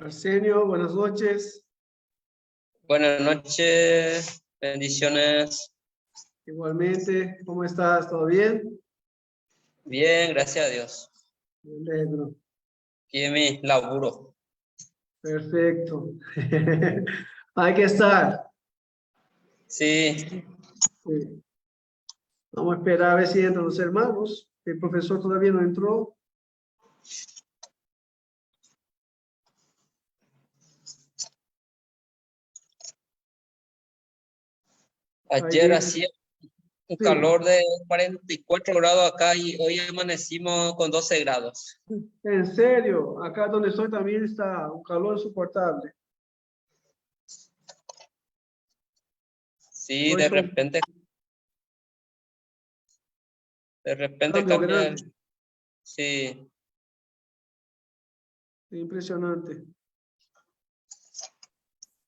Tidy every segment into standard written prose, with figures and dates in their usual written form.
Arsenio, buenas noches. Buenas noches, bendiciones. Igualmente, ¿cómo estás? ¿Todo bien? Bien, gracias a Dios. Me alegro. Aquí en mi laburo. Perfecto. Hay que estar. Sí, Sí. Vamos a esperar a ver si entran los hermanos. El profesor todavía no entró. Ahí ayer viene. hacía un Sí. calor de 44 grados acá y hoy amanecimos con 12 grados. En serio, acá donde estoy también está un calor insoportable. Sí, Hoy son de repente cambios cambia. grandes. Sí, Impresionante.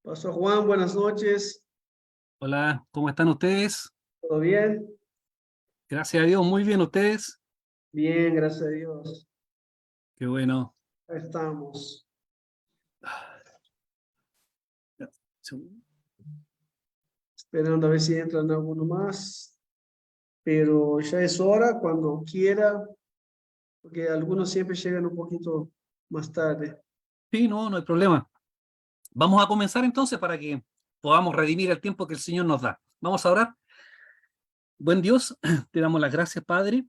Pastor Juan, buenas noches. Hola, ¿cómo están ustedes? ¿Todo bien? Gracias a Dios, muy bien ustedes. Bien, gracias a Dios. Qué bueno. Ahí estamos. Esperando a ver si entran alguno más, pero ya es hora cuando quiera, porque algunos siempre llegan un poquito más tarde. Sí, no hay problema. Vamos a comenzar entonces para que podamos redimir el tiempo que el Señor nos da. Vamos a orar. Buen Dios, te damos las gracias, Padre,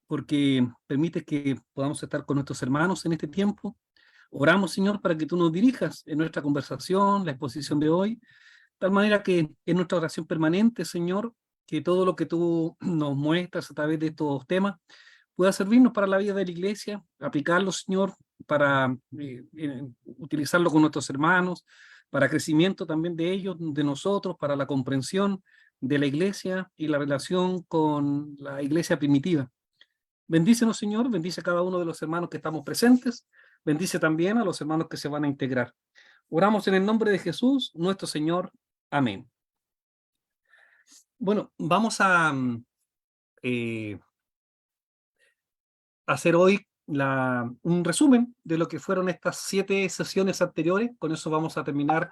porque permites que podamos estar con nuestros hermanos en este tiempo. Oramos, Señor, para que tú nos dirijas en nuestra conversación, la exposición de hoy, de tal manera que en nuestra oración permanente, Señor, que todo lo que tú nos muestras a través de estos temas pueda servirnos para la vida de la iglesia, aplicarlo, Señor, para utilizarlo con nuestros hermanos, para crecimiento también de ellos, de nosotros, para la comprensión de la iglesia y la relación con la iglesia primitiva. Bendícenos, Señor, bendice a cada uno de los hermanos que estamos presentes, bendice también a los hermanos que se van a integrar. Oramos en el nombre de Jesús, nuestro Señor. Amén. Bueno, vamos a hacer hoy un resumen de lo que fueron estas 7 sesiones anteriores. Con eso vamos a terminar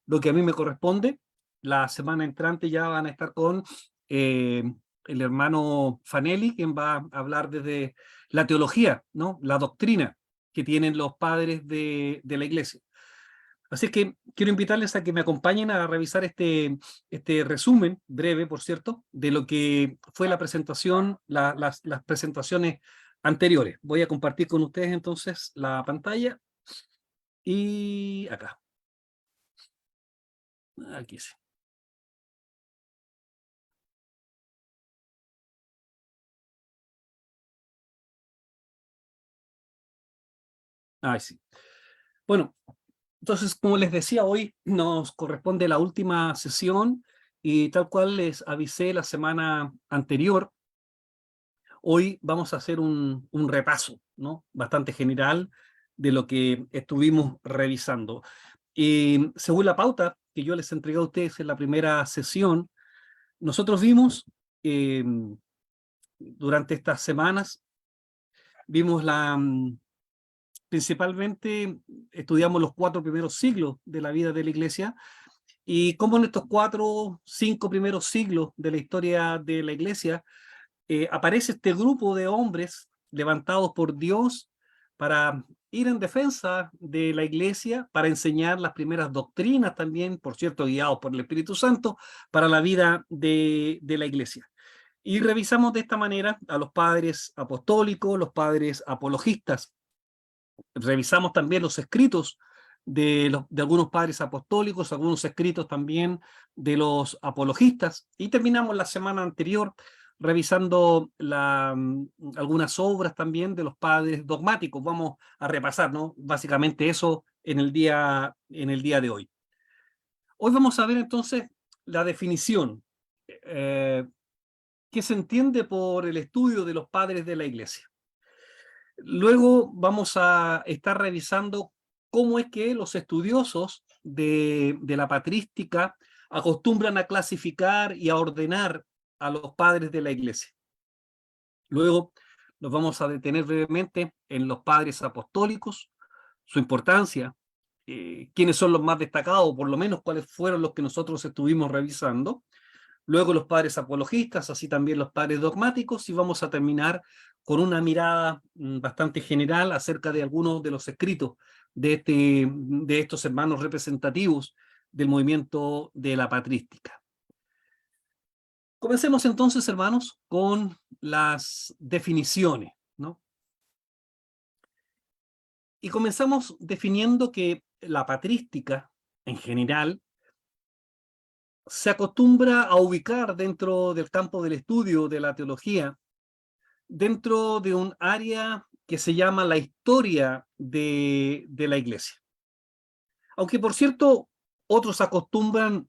lo que a mí me corresponde. La semana entrante ya van a estar con el hermano Fanelli, quien va a hablar desde la teología, ¿no? La doctrina que tienen los padres de la iglesia. Así que quiero invitarles a que me acompañen a revisar este resumen, breve, por cierto, de lo que fue la presentación, las presentaciones anteriores. Voy a compartir con ustedes entonces la pantalla y acá. Aquí sí. Ahí sí. Bueno, entonces, como les decía, hoy nos corresponde la última sesión y tal cual les avisé la semana anterior, hoy vamos a hacer un repaso, ¿no? Bastante general de lo que estuvimos revisando. Y según la pauta que yo les entregué a ustedes en la primera sesión, nosotros vimos durante estas semanas, vimos principalmente estudiamos los 4 primeros siglos de la vida de la iglesia y cómo en estos 4, 5 primeros siglos de la historia de la iglesia aparece este grupo de hombres levantados por Dios para ir en defensa de la iglesia, para enseñar las primeras doctrinas también, por cierto, guiados por el Espíritu Santo, para la vida de la iglesia. Y revisamos de esta manera a los padres apostólicos, los padres apologistas. Revisamos también los escritos de algunos padres apostólicos, algunos escritos también de los apologistas, y terminamos la semana anterior revisando algunas obras también de los padres dogmáticos. Vamos a repasar, ¿no? Básicamente eso en el día de hoy. Hoy vamos a ver entonces la definición que se entiende por el estudio de los padres de la iglesia. Luego vamos a estar revisando cómo es que los estudiosos de la patrística acostumbran a clasificar y a ordenar a los padres de la iglesia. Luego nos vamos a detener brevemente en los padres apostólicos, su importancia, quiénes son los más destacados, o por lo menos cuáles fueron los que nosotros estuvimos revisando. Luego los padres apologistas, así también los padres dogmáticos, y vamos a terminar con una mirada bastante general acerca de algunos de los escritos de estos hermanos representativos del movimiento de la patrística. Comencemos entonces, hermanos, con las definiciones, ¿no? Y comenzamos definiendo que la patrística, en general, se acostumbra a ubicar dentro del campo del estudio de la teología, dentro de un área que se llama la historia de la Iglesia. Aunque, por cierto, otros acostumbran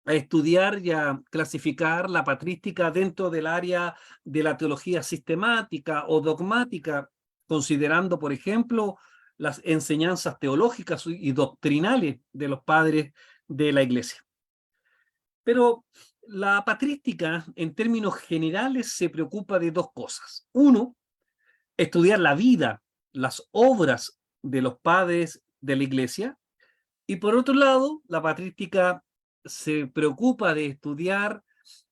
a estudiar y a clasificar la patrística dentro del área de la teología sistemática o dogmática, considerando, por ejemplo, las enseñanzas teológicas y doctrinales de los padres de la Iglesia. Pero la patrística, en términos generales, se preocupa de dos cosas. Uno, estudiar la vida, las obras de los padres de la Iglesia. Y por otro lado, la patrística se preocupa de estudiar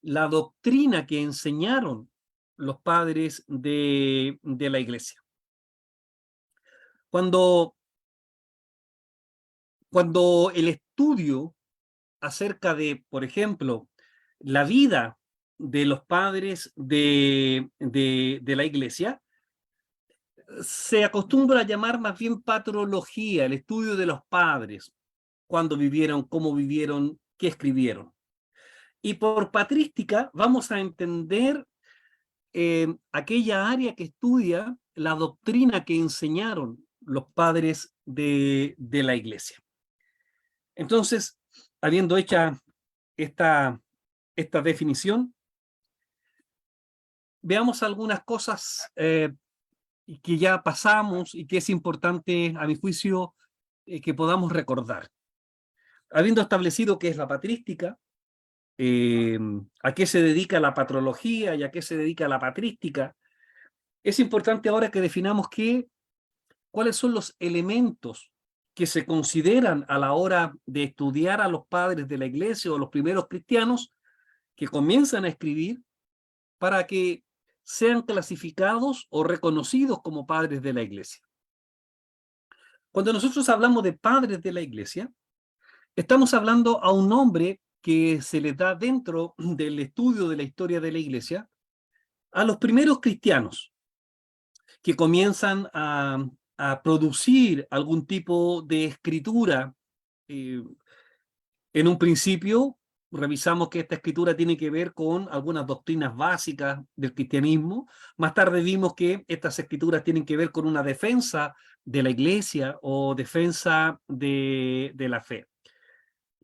la doctrina que enseñaron los padres de la Iglesia. Cuando el estudio acerca de, por ejemplo, la vida de los padres de la Iglesia, se acostumbra a llamar más bien patrología, el estudio de los padres, cuándo vivieron, cómo vivieron, qué escribieron. Y por patrística vamos a entender aquella área que estudia la doctrina que enseñaron los padres de la Iglesia. Entonces, habiendo hecha esta definición, veamos algunas cosas que ya pasamos y que es importante, a mi juicio, que podamos recordar. Habiendo establecido qué es la patrística, a qué se dedica la patrología y a qué se dedica la patrística, es importante ahora que definamos cuáles son los elementos que se consideran a la hora de estudiar a los padres de la Iglesia o los primeros cristianos que comienzan a escribir para que sean clasificados o reconocidos como padres de la Iglesia. Cuando nosotros hablamos de padres de la Iglesia, estamos hablando a un nombre que se le da dentro del estudio de la historia de la Iglesia a los primeros cristianos que comienzan a producir algún tipo de escritura. En un principio, revisamos que esta escritura tiene que ver con algunas doctrinas básicas del cristianismo. Más tarde vimos que estas escrituras tienen que ver con una defensa de la Iglesia o defensa de la fe.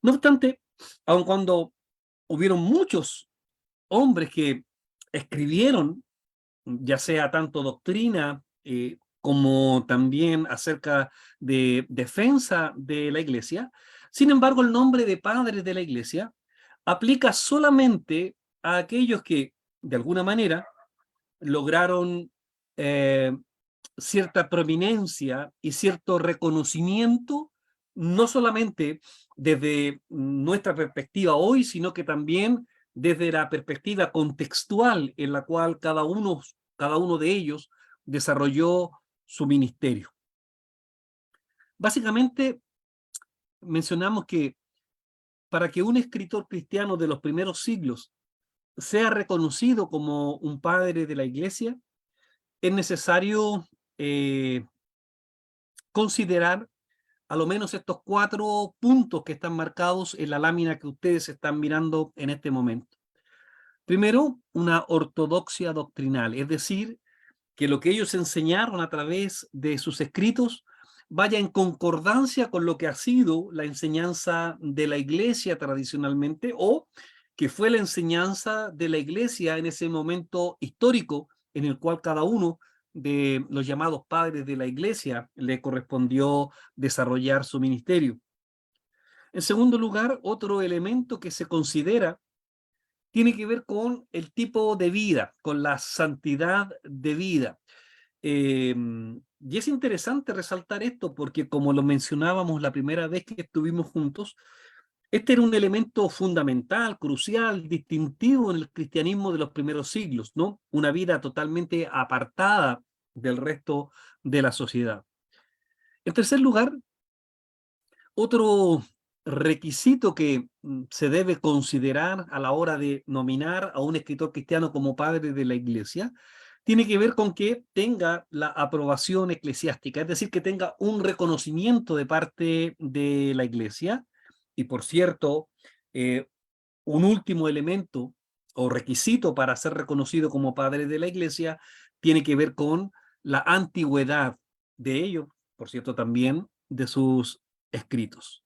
No obstante, aun cuando hubieron muchos hombres que escribieron, ya sea tanto doctrina como también acerca de defensa de la Iglesia, sin embargo, el nombre de padres de la Iglesia aplica solamente a aquellos que, de alguna manera, lograron cierta prominencia y cierto reconocimiento, no solamente desde nuestra perspectiva hoy, sino que también desde la perspectiva contextual en la cual cada uno de ellos desarrolló su ministerio. Básicamente, mencionamos que para que un escritor cristiano de los primeros siglos sea reconocido como un padre de la Iglesia, es necesario considerar a lo menos estos 4 puntos que están marcados en la lámina que ustedes están mirando en este momento. Primero, una ortodoxia doctrinal, es decir, que lo que ellos enseñaron a través de sus escritos vaya en concordancia con lo que ha sido la enseñanza de la Iglesia tradicionalmente, o que fue la enseñanza de la Iglesia en ese momento histórico en el cual cada uno de los llamados padres de la Iglesia le correspondió desarrollar su ministerio. En segundo lugar, otro elemento que se considera tiene que ver con el tipo de vida, con la santidad de vida. Y es interesante resaltar esto porque, como lo mencionábamos la primera vez que estuvimos juntos, este era un elemento fundamental, crucial, distintivo en el cristianismo de los primeros siglos, ¿no? Una vida totalmente apartada del resto de la sociedad. En tercer lugar, otro requisito que se debe considerar a la hora de nominar a un escritor cristiano como padre de la iglesia tiene que ver con que tenga la aprobación eclesiástica, es decir, que tenga un reconocimiento de parte de la iglesia. Y por cierto, un último elemento o requisito para ser reconocido como padre de la iglesia tiene que ver con la antigüedad de ellos, por cierto, también de sus escritos.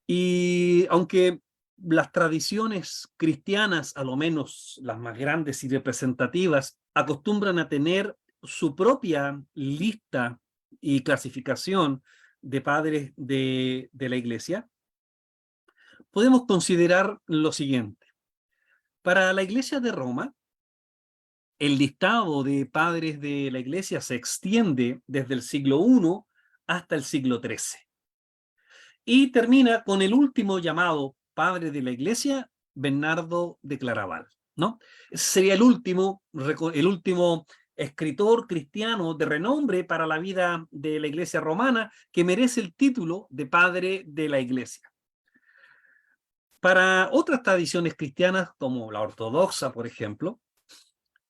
Y aunque las tradiciones cristianas, a lo menos las más grandes y representativas, acostumbran a tener su propia lista y clasificación de padres de la iglesia, podemos considerar lo siguiente. Para la iglesia de Roma, el listado de padres de la iglesia se extiende desde el siglo I hasta el siglo XIII. Y termina con el último llamado padre de la iglesia, Bernardo de Claraval, ¿no? Ese sería el último escritor cristiano de renombre para la vida de la iglesia romana que merece el título de padre de la iglesia. Para otras tradiciones cristianas, como la ortodoxa, por ejemplo,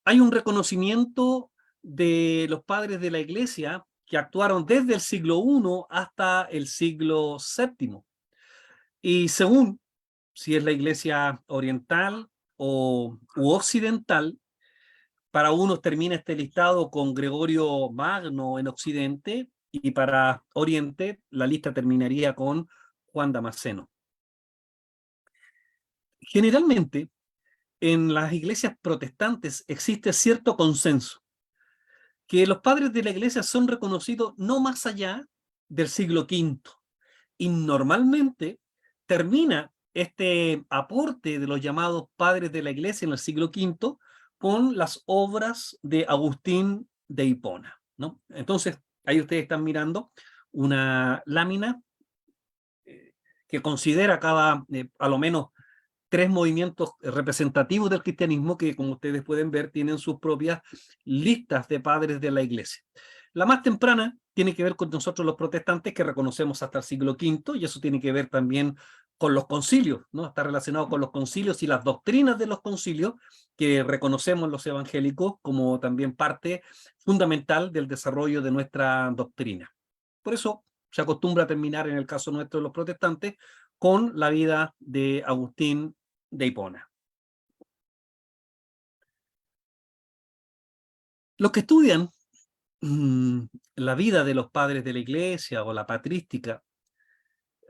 hay un reconocimiento de los padres de la iglesia que actuaron desde el siglo I hasta el siglo VII. Y según si es la iglesia oriental u occidental, para unos termina este listado con Gregorio Magno en Occidente y para Oriente la lista terminaría con Juan Damasceno. Generalmente, en las iglesias protestantes existe cierto consenso que los padres de la iglesia son reconocidos no más allá del siglo V. Y normalmente termina este aporte de los llamados padres de la iglesia en el siglo V con las obras de Agustín de Hipona, ¿no? Entonces, ahí ustedes están mirando una lámina que considera a lo menos 3 movimientos representativos del cristianismo que, como ustedes pueden ver, tienen sus propias listas de padres de la iglesia. La más temprana tiene que ver con nosotros los protestantes, que reconocemos hasta el siglo V, y eso tiene que ver también con los concilios, ¿no? Está relacionado con los concilios y las doctrinas de los concilios que reconocemos los evangélicos como también parte fundamental del desarrollo de nuestra doctrina. Por eso se acostumbra a terminar, en el caso nuestro de los protestantes, con la vida de Agustín de Hipona. Los que estudian la vida de los padres de la iglesia o la patrística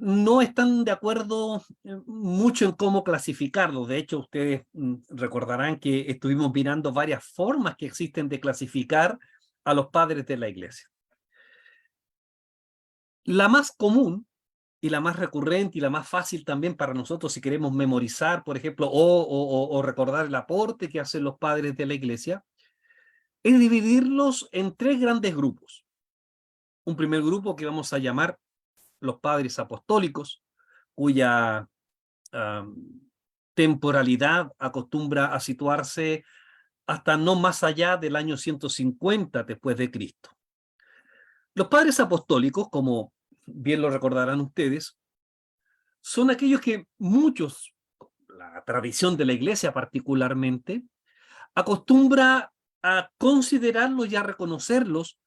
no están de acuerdo mucho en cómo clasificarlos. De hecho, ustedes recordarán que estuvimos mirando varias formas que existen de clasificar a los padres de la iglesia. La más común y la más recurrente y la más fácil también para nosotros si queremos memorizar, por ejemplo, o recordar el aporte que hacen los padres de la iglesia, es dividirlos en 3 grandes grupos. Un primer grupo que vamos a llamar los padres apostólicos, cuya temporalidad acostumbra a situarse hasta no más allá del año 150 después de Cristo. Los padres apostólicos, como bien lo recordarán ustedes, son aquellos que muchos, la tradición de la iglesia particularmente, acostumbra a considerarlos y a reconocerlos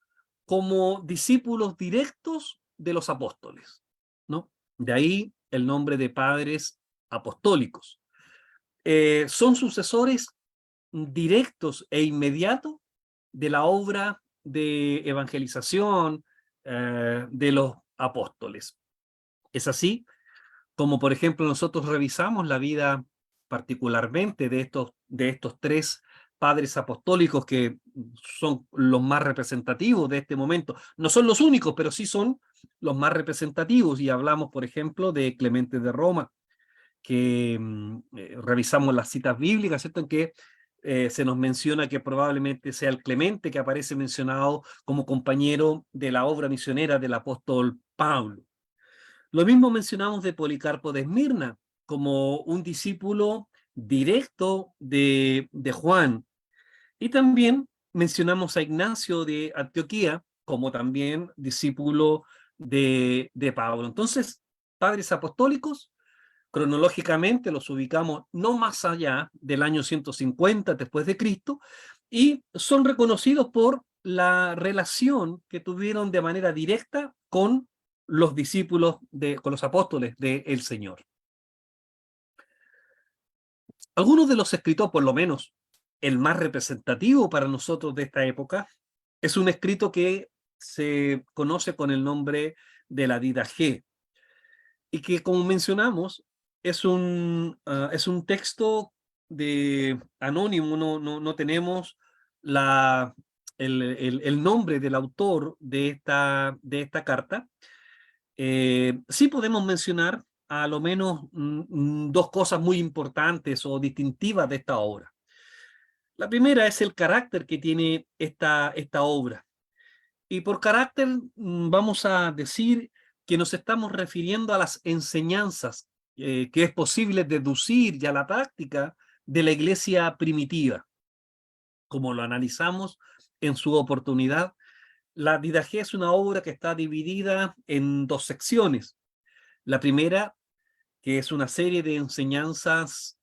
como discípulos directos de los apóstoles, ¿no? De ahí el nombre de padres apostólicos. Son sucesores directos e inmediatos de la obra de evangelización de los apóstoles. Es así como, por ejemplo, nosotros revisamos la vida particularmente de estos 3 padres apostólicos que son los más representativos de este momento. No son los únicos, pero sí son los más representativos. Y hablamos, por ejemplo, de Clemente de Roma, que revisamos las citas bíblicas, ¿cierto? En que se nos menciona que probablemente sea el Clemente que aparece mencionado como compañero de la obra misionera del apóstol Pablo. Lo mismo mencionamos de Policarpo de Esmirna, como un discípulo directo de Juan. Y también mencionamos a Ignacio de Antioquía, como también discípulo de Pablo. Entonces, padres apostólicos, cronológicamente los ubicamos no más allá del año 150 después de Cristo, y son reconocidos por la relación que tuvieron de manera directa con los discípulos, con los apóstoles del Señor. Algunos de los escritos, por lo menos el más representativo para nosotros de esta época, es un escrito que se conoce con el nombre de la Didaché, y que, como mencionamos, es un texto anónimo, no tenemos el nombre del autor de esta carta. Sí podemos mencionar a lo menos dos cosas muy importantes o distintivas de esta obra. La primera es el carácter que tiene esta obra. Y por carácter vamos a decir que nos estamos refiriendo a las enseñanzas que es posible deducir ya la práctica de la iglesia primitiva. Como lo analizamos en su oportunidad, la Didaché es una obra que está dividida en dos secciones. La primera, que es una serie de enseñanzas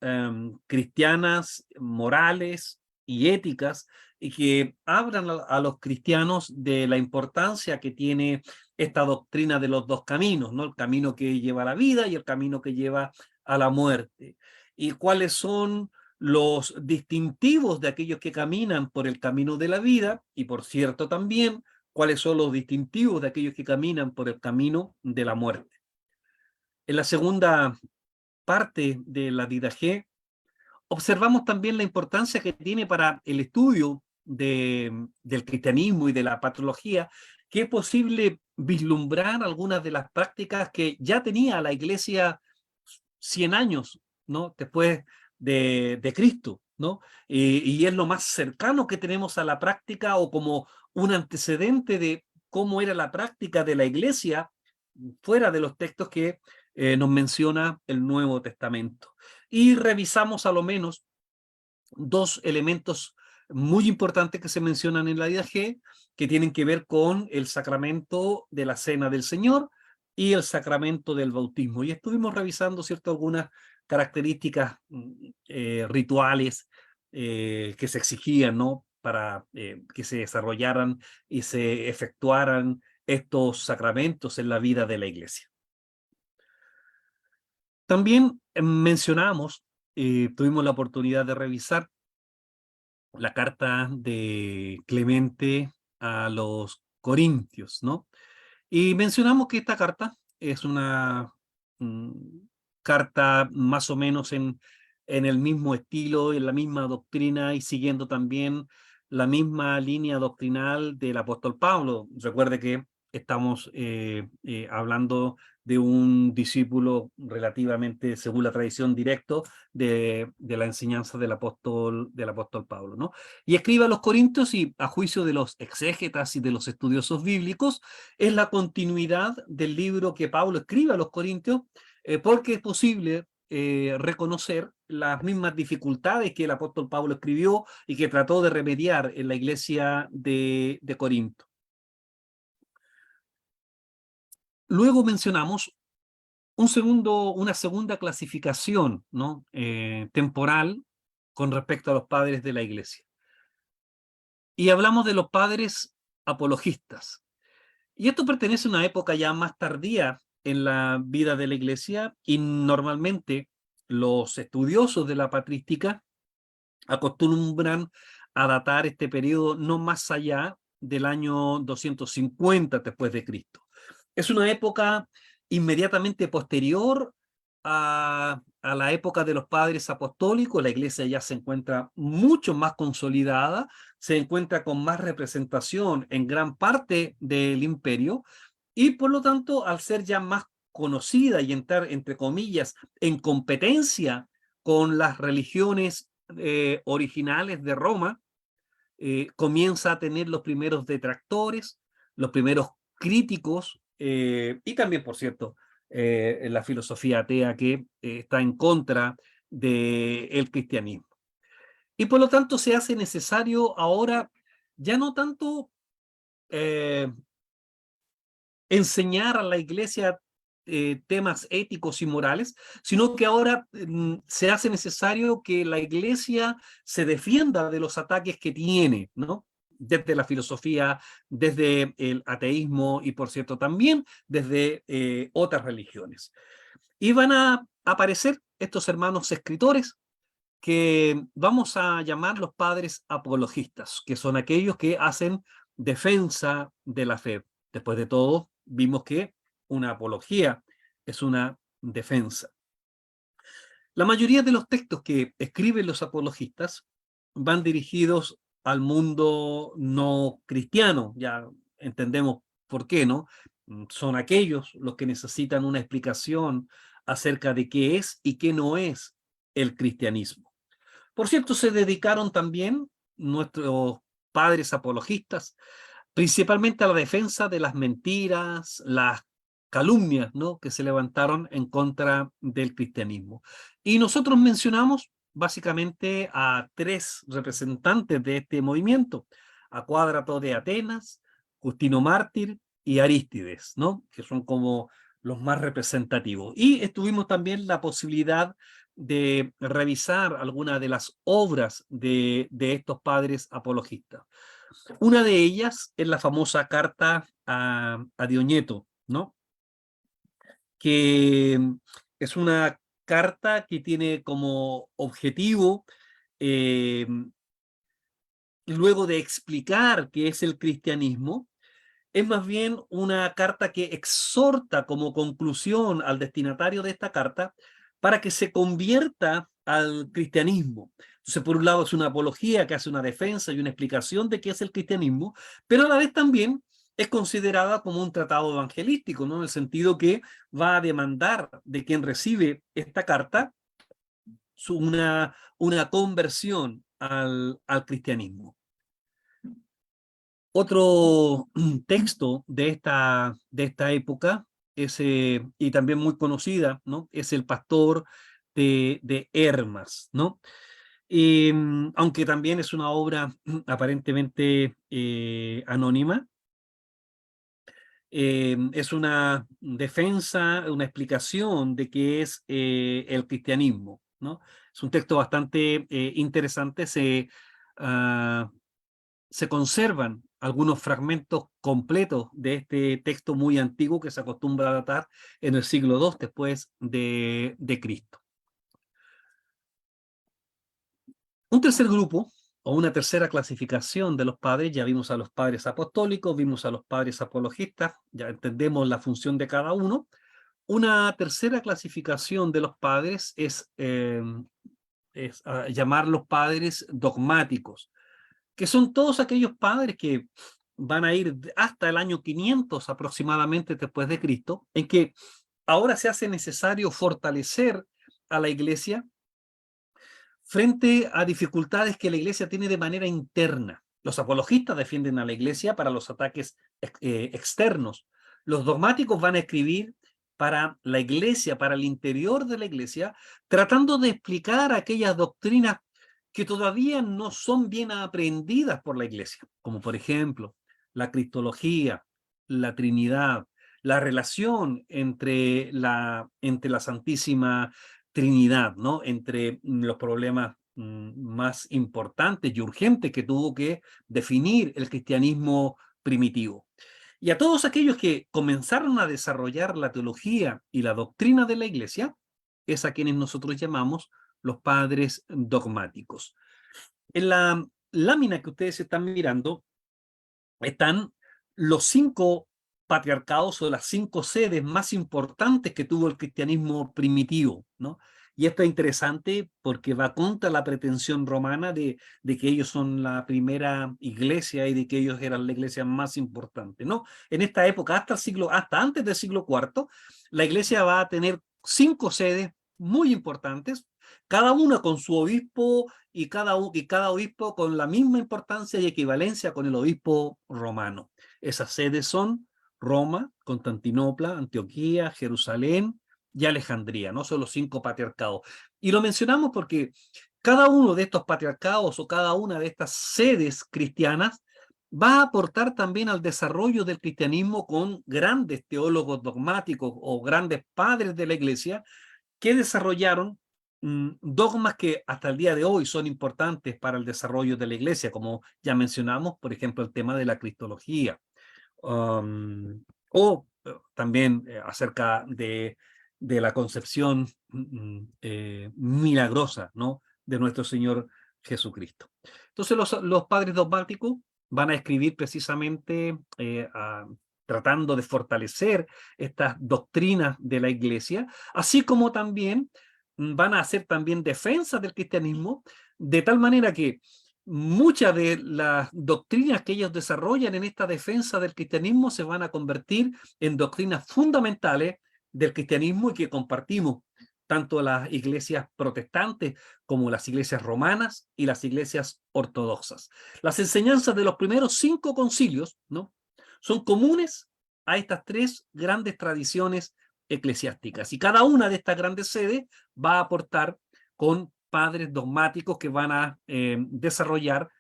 cristianas, morales y éticas, y que hablan a los cristianos de la importancia que tiene esta doctrina de los dos caminos, ¿no? El camino que lleva a la vida y el camino que lleva a la muerte. Y cuáles son los distintivos de aquellos que caminan por el camino de la vida, y por cierto también cuáles son los distintivos de aquellos que caminan por el camino de la muerte. En la segunda parte de la Didaché, observamos también la importancia que tiene para el estudio del cristianismo y de la patología, que es posible vislumbrar algunas de las prácticas que ya tenía la Iglesia 100 años, ¿no? Después de Cristo, ¿no? Y es lo más cercano que tenemos a la práctica, o como un antecedente de cómo era la práctica de la Iglesia fuera de los textos que nos menciona el Nuevo Testamento. Y revisamos a lo menos dos elementos muy importantes que se mencionan en la Didaché, que tienen que ver con el sacramento de la Cena del Señor y el sacramento del bautismo. Y estuvimos revisando, ¿cierto?, algunas características rituales que se exigían, ¿no?, para que se desarrollaran y se efectuaran estos sacramentos en la vida de la Iglesia. También mencionamos, tuvimos la oportunidad de revisar la carta de Clemente a los Corintios, ¿no? Y mencionamos que esta carta es una carta más o menos en el mismo estilo, en la misma doctrina y siguiendo también la misma línea doctrinal del apóstol Pablo. Recuerde que estamos hablando de un discípulo relativamente, según la tradición, directo de la enseñanza del apóstol Pablo, ¿no? Y escribe a los Corintios, y a juicio de los exégetas y de los estudiosos bíblicos, es la continuidad del libro que Pablo escribe a los Corintios, porque es posible reconocer las mismas dificultades que el apóstol Pablo escribió y que trató de remediar en la iglesia de Corinto. Luego mencionamos una segunda clasificación, ¿no?, temporal con respecto a los padres de la iglesia. Y hablamos de los padres apologistas. Y esto pertenece a una época ya más tardía en la vida de la iglesia, y normalmente los estudiosos de la patrística acostumbran a datar este periodo no más allá del año 250 después de Cristo. Es una época inmediatamente posterior a la época de los padres apostólicos. La iglesia ya se encuentra mucho más consolidada, se encuentra con más representación en gran parte del imperio, y por lo tanto, al ser ya más conocida y entrar, entre comillas, en competencia con las religiones originales de Roma, comienza a tener los primeros detractores, los primeros críticos, y también, por cierto, la filosofía atea que está en contra del cristianismo. Y por lo tanto se hace necesario ahora ya no tanto enseñar a la iglesia temas éticos y morales, sino que ahora se hace necesario que la iglesia se defienda de los ataques que tiene, ¿no? Desde la filosofía, desde el ateísmo y, por cierto, también desde otras religiones. Y van a aparecer estos hermanos escritores que vamos a llamar los padres apologistas, que son aquellos que hacen defensa de la fe. Después de todo, vimos que una apología es una defensa. La mayoría de los textos que escriben los apologistas van dirigidos al mundo no cristiano, ya entendemos por qué, ¿no? Son aquellos los que necesitan una explicación acerca de qué es y qué no es el cristianismo. Por cierto, se dedicaron también nuestros padres apologistas principalmente a la defensa de las mentiras, las calumnias, ¿no?, que se levantaron en contra del cristianismo. Y nosotros mencionamos básicamente a tres representantes de este movimiento: a Cuadrato de Atenas, Justino Mártir y Arístides, ¿no?, que son como los más representativos. Y tuvimos también la posibilidad de revisar algunas de las obras de estos padres apologistas. Una de ellas es la famosa carta a Dioñeto, ¿no?, que es una carta que tiene como objetivo, luego de explicar qué es el cristianismo, es más bien una carta que exhorta como conclusión al destinatario de esta carta para que se convierta al cristianismo. Entonces, por un lado es una apología que hace una defensa y una explicación de qué es el cristianismo, pero a la vez también es considerada como un tratado evangelístico, ¿no?, en el sentido que va a demandar de quien recibe esta carta una conversión al cristianismo. Otro texto de esta época es, y también muy conocida, ¿no?, es El Pastor de Hermas, ¿no? Aunque también es una obra aparentemente anónima, es una defensa, una explicación de qué es el cristianismo, ¿no? Es un texto bastante interesante. Se conservan algunos fragmentos completos de este texto muy antiguo que se acostumbra a datar en el siglo II después de Cristo. Un tercer grupo, o una tercera clasificación de los padres, ya vimos a los padres apostólicos, vimos a los padres apologistas, ya entendemos la función de cada uno. Una tercera clasificación de los padres es llamarlos padres dogmáticos, que son todos aquellos padres que van a ir hasta el año 500 aproximadamente después de Cristo, en que ahora se hace necesario fortalecer a la iglesia frente a dificultades que la iglesia tiene de manera interna. Los apologistas defienden a la iglesia para los ataques externos. Los dogmáticos van a escribir para la iglesia, para el interior de la iglesia, tratando de explicar aquellas doctrinas que todavía no son bien aprendidas por la iglesia, como por ejemplo la cristología, la Trinidad, la relación entre la Santísima Trinidad, ¿no?, entre los problemas más importantes y urgentes que tuvo que definir el cristianismo primitivo. Y a todos aquellos que comenzaron a desarrollar la teología y la doctrina de la iglesia, es a quienes nosotros llamamos los padres dogmáticos. En la lámina que ustedes están mirando están los 5 patriarcados o las 5 sedes más importantes que tuvo el cristianismo primitivo, ¿no? Y esto es interesante porque va contra la pretensión romana de que ellos son la primera iglesia y de que ellos eran la iglesia más importante, ¿no? En esta época, hasta antes del siglo IV, la iglesia va a tener 5 sedes muy importantes, cada una con su obispo y cada obispo con la misma importancia y equivalencia con el obispo romano. Esas sedes son Roma, Constantinopla, Antioquía, Jerusalén y Alejandría, ¿no? Son los 5 patriarcados. Y lo mencionamos porque cada uno de estos patriarcados o cada una de estas sedes cristianas va a aportar también al desarrollo del cristianismo con grandes teólogos dogmáticos o grandes padres de la iglesia que desarrollaron dogmas que hasta el día de hoy son importantes para el desarrollo de la iglesia, como ya mencionamos, por ejemplo, el tema de la cristología, o también acerca de la concepción milagrosa, ¿no?, de nuestro Señor Jesucristo. Entonces los padres dogmáticos van a escribir precisamente tratando de fortalecer estas doctrinas de la iglesia, así como también van a hacer también defensa del cristianismo, de tal manera que muchas de las doctrinas que ellos desarrollan en esta defensa del cristianismo se van a convertir en doctrinas fundamentales del cristianismo y que compartimos tanto las iglesias protestantes como las iglesias romanas y las iglesias ortodoxas. Las enseñanzas de los primeros 5 concilios, ¿no?, son comunes a estas 3 grandes tradiciones eclesiásticas. Y cada una de estas grandes sedes va a aportar con padres dogmáticos que van a desarrollar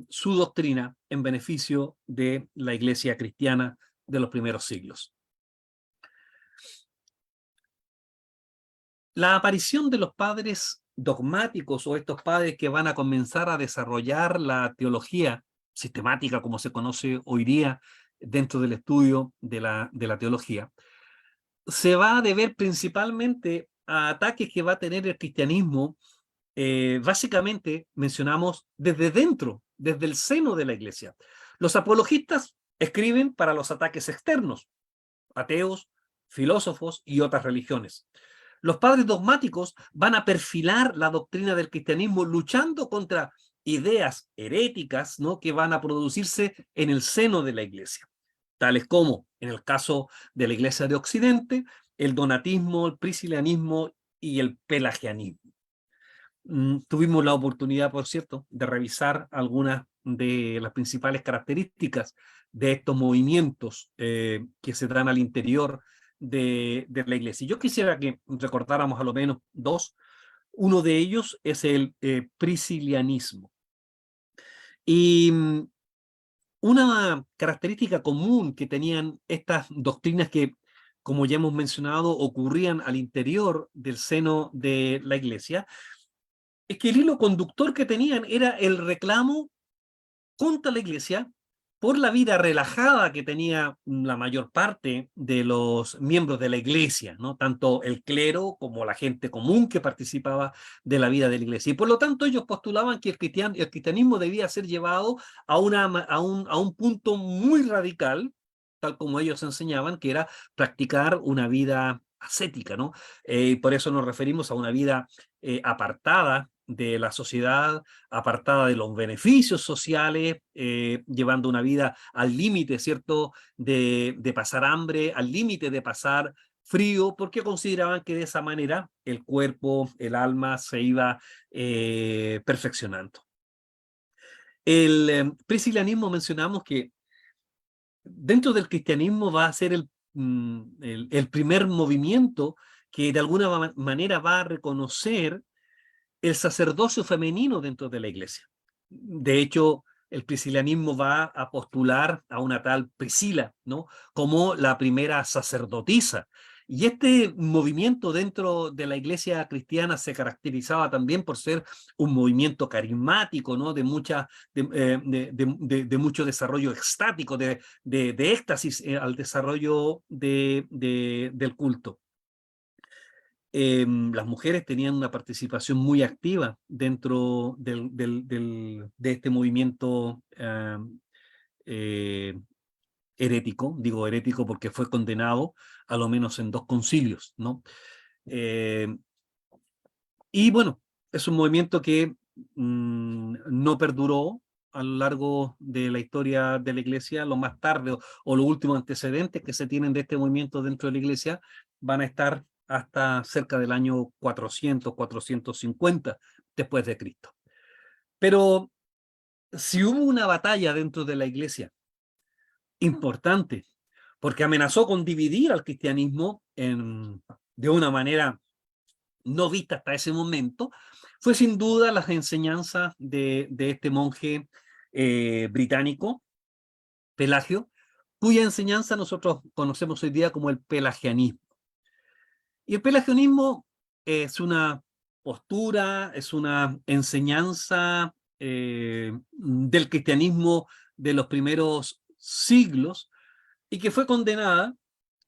su doctrina en beneficio de la iglesia cristiana de los primeros siglos. La aparición de los padres dogmáticos o estos padres que van a comenzar a desarrollar la teología sistemática, como se conoce hoy día dentro del estudio de la teología, se va a deber principalmente a ataques que va a tener el cristianismo, básicamente mencionamos desde dentro, desde el seno de la iglesia. Los apologistas escriben para los ataques externos, ateos, filósofos y otras religiones. Los padres dogmáticos van a perfilar la doctrina del cristianismo luchando contra ideas heréticas, ¿no?, que van a producirse en el seno de la iglesia, tales como, en el caso de la iglesia de Occidente, el donatismo, el priscilianismo y el pelagianismo. Tuvimos la oportunidad, por cierto, de revisar algunas de las principales características de estos movimientos que se dan al interior de la iglesia. Yo quisiera que recordáramos a lo menos 2. Uno de ellos es el priscilianismo. Y una característica común que tenían estas doctrinas que, como ya hemos mencionado, ocurrían al interior del seno de la iglesia, es que el hilo conductor que tenían era el reclamo contra la iglesia por la vida relajada que tenía la mayor parte de los miembros de la iglesia, ¿no?, tanto el clero como la gente común que participaba de la vida de la iglesia. Y por lo tanto ellos postulaban que el cristianismo debía ser llevado a un punto muy radical, tal como ellos enseñaban, que era practicar una vida ascética, ¿no? Por eso nos referimos a una vida apartada de la sociedad, apartada de los beneficios sociales, llevando una vida al límite, ¿cierto?, de pasar hambre, al límite de pasar frío, porque consideraban que de esa manera el cuerpo, el alma se iba perfeccionando. El priscilianismo, mencionamos que dentro del cristianismo va a ser el primer movimiento que de alguna manera va a reconocer el sacerdocio femenino dentro de la iglesia. De hecho, el priscilianismo va a postular a una tal Priscila, ¿no?, como la primera sacerdotisa. Y este movimiento dentro de la iglesia cristiana se caracterizaba también por ser un movimiento carismático, ¿no?, de mucho desarrollo extático, de éxtasis al desarrollo del culto. Las mujeres tenían una participación muy activa dentro de este movimiento herético. Digo herético porque fue condenado a lo menos en 2 concilios, ¿no? Y bueno, es un movimiento que no perduró a lo largo de la historia de la iglesia. Lo más tarde o los últimos antecedentes que se tienen de este movimiento dentro de la iglesia van a estar hasta cerca del año 400, 450 después de Cristo. Pero si hubo una batalla dentro de la iglesia importante, porque amenazó con dividir al cristianismo de una manera no vista hasta ese momento, fue sin duda las enseñanzas de este monje británico, Pelagio, cuya enseñanza nosotros conocemos hoy día como el pelagianismo. Y el pelagianismo es una postura, es una enseñanza del cristianismo de los primeros siglos y que fue condenada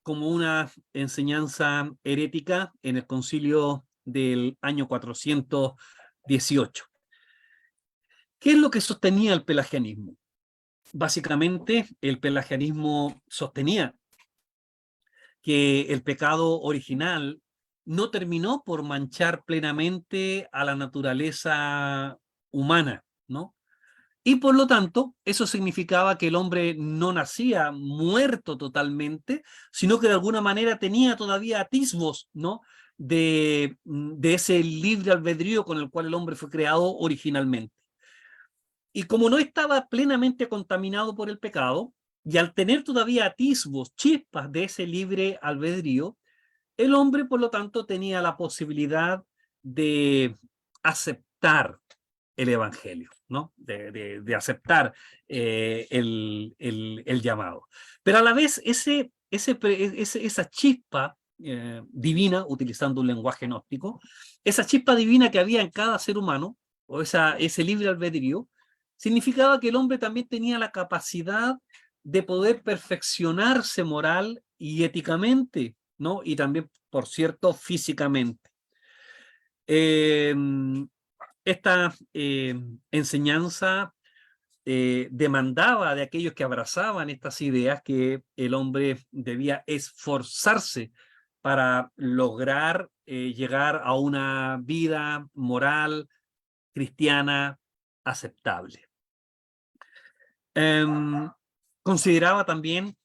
como una enseñanza herética en el concilio del año 418. ¿Qué es lo que sostenía el pelagianismo? Básicamente, el pelagianismo sostenía que el pecado original no terminó por manchar plenamente a la naturaleza humana, ¿no? Y por lo tanto, eso significaba que el hombre no nacía muerto totalmente, sino que de alguna manera tenía todavía atisbos, ¿no? de ese libre albedrío con el cual el hombre fue creado originalmente. Y como no estaba plenamente contaminado por el pecado, y al tener todavía atisbos, chispas de ese libre albedrío, el hombre, por lo tanto, tenía la posibilidad de aceptar el evangelio, ¿no? De aceptar el llamado. Pero a la vez, esa chispa divina, utilizando un lenguaje gnóstico, esa chispa divina que había en cada ser humano, o ese libre albedrío, significaba que el hombre también tenía la capacidad de poder perfeccionarse moral y éticamente, ¿no? Y también, por cierto, físicamente. Esta enseñanza demandaba de aquellos que abrazaban estas ideas que el hombre debía esforzarse para lograr llegar a una vida moral, cristiana, aceptable. Consideraba también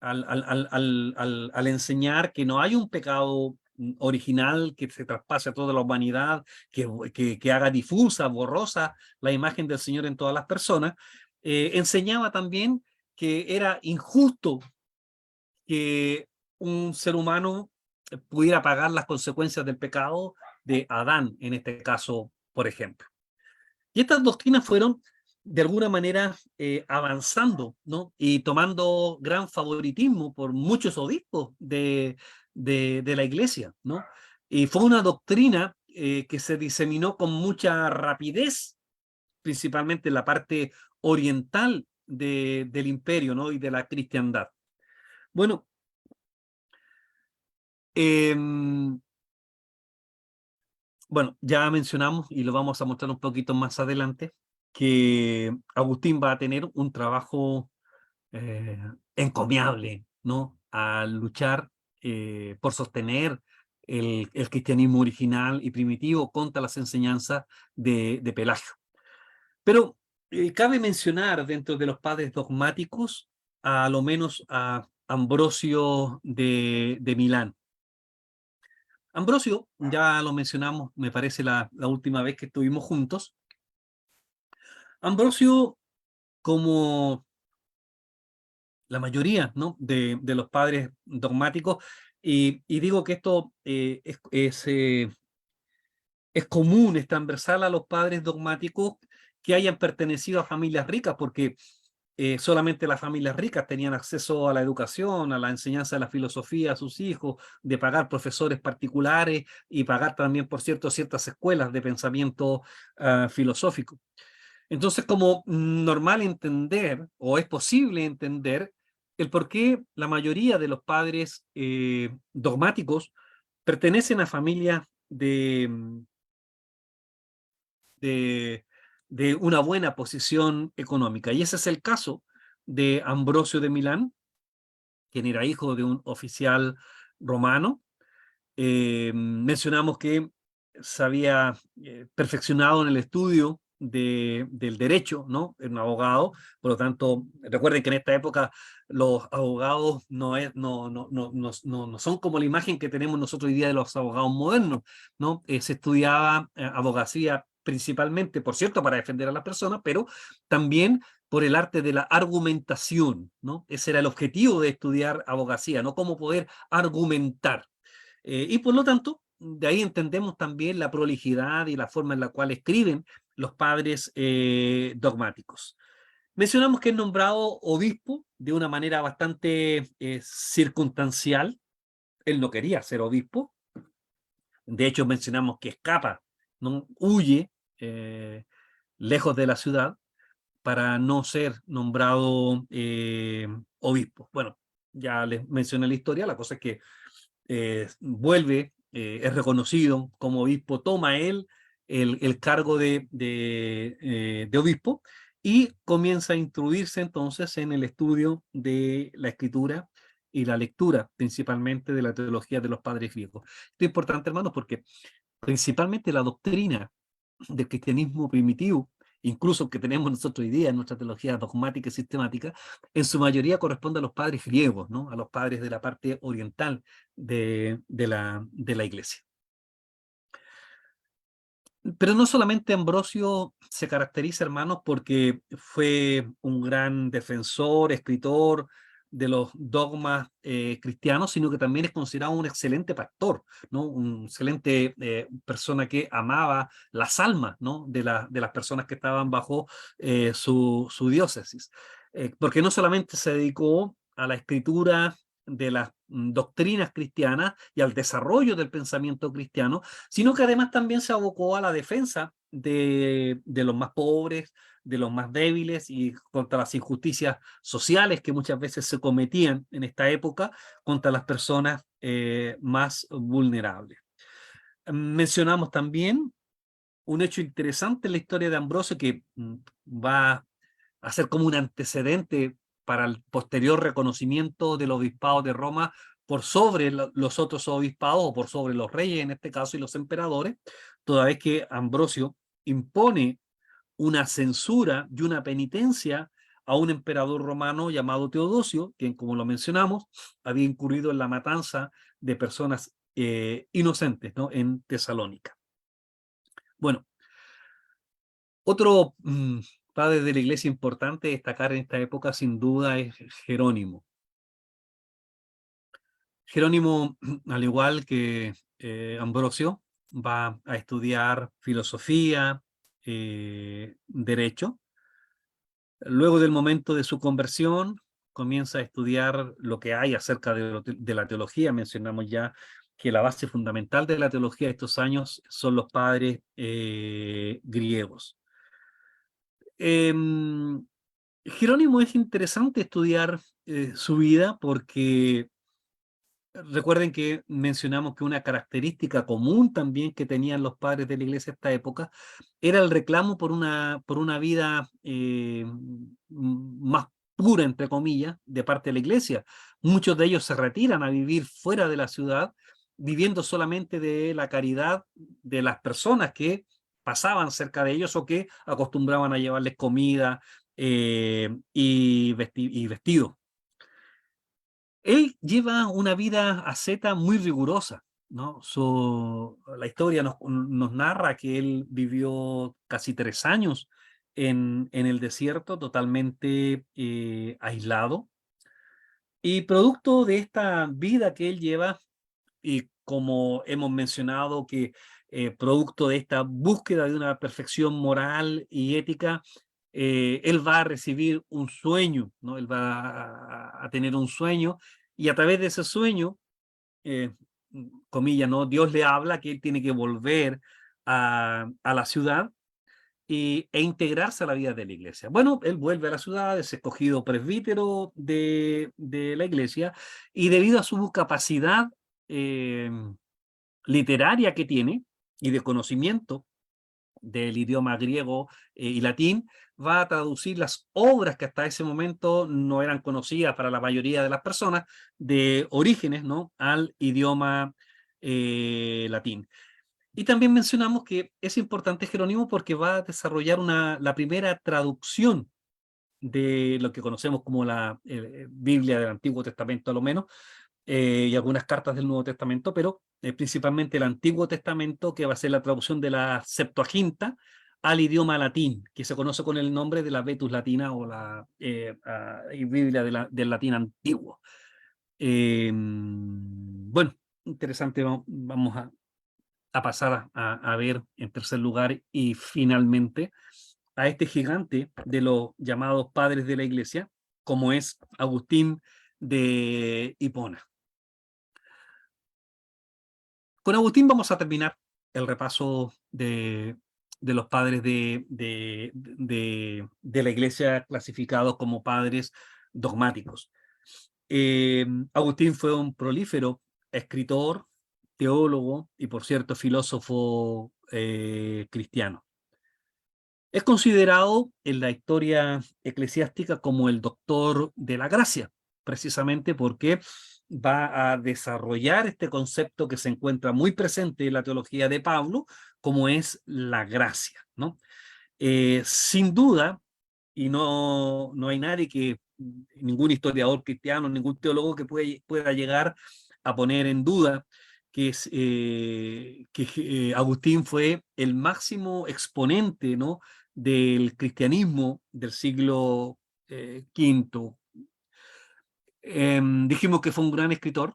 al enseñar que no hay un pecado original que se traspase a toda la humanidad, que haga difusa, borrosa la imagen del Señor en todas las personas, enseñaba también que era injusto que un ser humano pudiera pagar las consecuencias del pecado de Adán, en este caso, por ejemplo. Y estas doctrinas fueron de alguna manera avanzando, ¿no? Y tomando gran favoritismo por muchos obispos de la iglesia, ¿no? Y fue una doctrina que se diseminó con mucha rapidez, principalmente en la parte oriental del imperio, ¿no? Y de la cristiandad. Bueno, bueno, ya mencionamos, y lo vamos a mostrar un poquito más adelante, que Agustín va a tener un trabajo encomiable, ¿no? A luchar por sostener el cristianismo original y primitivo contra las enseñanzas de Pelagio. Pero cabe mencionar dentro de los padres dogmáticos a lo menos a Ambrosio de Milán. Ambrosio, ya lo mencionamos, me parece la última vez que estuvimos juntos. Ambrosio, como la mayoría, ¿no? de los padres dogmáticos, y digo que esto es común, es transversal a los padres dogmáticos que hayan pertenecido a familias ricas, porque solamente las familias ricas tenían acceso a la educación, a la enseñanza de la filosofía a sus hijos, de pagar profesores particulares y pagar también, por cierto, ciertas escuelas de pensamiento filosófico. Entonces, como normal entender, o es posible entender, el por qué la mayoría de los padres dogmáticos pertenecen a familias de una buena posición económica. Y ese es el caso de Ambrosio de Milán, quien era hijo de un oficial romano. Mencionamos que se había perfeccionado en el estudio del derecho, ¿no? Era un abogado, por lo tanto, recuerden que en esta época los abogados no son como la imagen que tenemos nosotros hoy día de los abogados modernos, ¿no? Se estudiaba abogacía principalmente, por cierto, para defender a las personas, pero también por el arte de la argumentación, ¿no? Ese era el objetivo de estudiar abogacía, ¿no? Cómo poder argumentar. Y por lo tanto, de ahí entendemos también la prolijidad y la forma en la cual escriben los padres dogmáticos. Mencionamos que es nombrado obispo de una manera bastante circunstancial. Él no quería ser obispo. De hecho, mencionamos que escapa, ¿no? Huye lejos de la ciudad para no ser nombrado obispo. Bueno, ya les mencioné la historia, la cosa es que vuelve, es reconocido como obispo, toma él el cargo de obispo y comienza a instruirse entonces en el estudio de la escritura y la lectura, principalmente de la teología de los padres griegos. Esto es importante, hermanos, porque principalmente la doctrina del cristianismo primitivo, incluso que tenemos nosotros hoy día en nuestra teología dogmática y sistemática, en su mayoría corresponde a los padres griegos, ¿no? A los padres de la parte oriental de la iglesia. Pero no solamente Ambrosio se caracteriza, hermanos, porque fue un gran defensor, escritor de los dogmas cristianos, sino que también es considerado un excelente pastor, ¿no? Un excelente persona que amaba las almas, ¿no? de las personas que estaban bajo su diócesis. Porque no solamente se dedicó a la escritura de las doctrinas cristianas y al desarrollo del pensamiento cristiano, sino que además también se abocó a la defensa de los más pobres, de los más débiles y contra las injusticias sociales que muchas veces se cometían en esta época contra las personas más vulnerables. Mencionamos también un hecho interesante en la historia de Ambrosio que va a ser como un antecedente para el posterior reconocimiento del obispado de Roma por sobre los otros obispados o por sobre los reyes en este caso y los emperadores, toda vez que Ambrosio impone una censura y una penitencia a un emperador romano llamado Teodosio, quien, como lo mencionamos, había incurrido en la matanza de personas inocentes, ¿no? En Tesalónica. Bueno, otro padre de la iglesia importante a destacar en esta época sin duda es Jerónimo. Jerónimo, al igual que Ambrosio, va a estudiar filosofía, derecho. Luego del momento de su conversión, comienza a estudiar lo que hay acerca de la teología. Mencionamos ya que la base fundamental de la teología de estos años son los padres griegos. Jerónimo es interesante estudiar su vida porque recuerden que mencionamos que una característica común también que tenían los padres de la iglesia de esta época era el reclamo por una vida más pura, entre comillas, de parte de la iglesia. Muchos de ellos se retiran a vivir fuera de la ciudad, viviendo solamente de la caridad de las personas que pasaban cerca de ellos o que acostumbraban a llevarles comida y vestidos. Él lleva una vida asceta muy rigurosa, ¿no? La historia nos narra que él vivió casi 3 años en el desierto, totalmente aislado. Y producto de esta vida que él lleva, y como hemos mencionado, que producto de esta búsqueda de una perfección moral y ética, él va a recibir un sueño, ¿no? Él va a tener un sueño y a través de ese sueño, eh, comillas, ¿no? Dios le habla que él tiene que volver a la ciudad e integrarse a la vida de la iglesia. Bueno, él vuelve a la ciudad, es escogido presbítero de la iglesia y debido a su capacidad literaria que tiene y de conocimiento del idioma griego y latín, va a traducir las obras que hasta ese momento no eran conocidas para la mayoría de las personas de orígenes, ¿no? Al idioma latín. Y también mencionamos que es importante Jerónimo porque va a desarrollar la primera traducción de lo que conocemos como la Biblia del Antiguo Testamento, a lo menos, y algunas cartas del Nuevo Testamento, pero principalmente el Antiguo Testamento, que va a ser la traducción de la Septuaginta al idioma latín, que se conoce con el nombre de la Vetus Latina o la Biblia del latín antiguo. Bueno, interesante, vamos a pasar a ver en tercer lugar y finalmente a este gigante de los llamados padres de la Iglesia, como es Agustín de Hipona. Con Agustín vamos a terminar el repaso de los padres de la Iglesia clasificados como padres dogmáticos. Agustín fue un prolífero escritor, teólogo y, por cierto, filósofo cristiano. Es considerado en la historia eclesiástica como el doctor de la gracia, precisamente porque va a desarrollar este concepto que se encuentra muy presente en la teología de Pablo, como es la gracia, ¿no? Sin duda, y no hay nadie ningún historiador cristiano, ningún teólogo que pueda llegar a poner en duda que Agustín fue el máximo exponente, ¿no?, del cristianismo del siglo V. Dijimos que fue un gran escritor,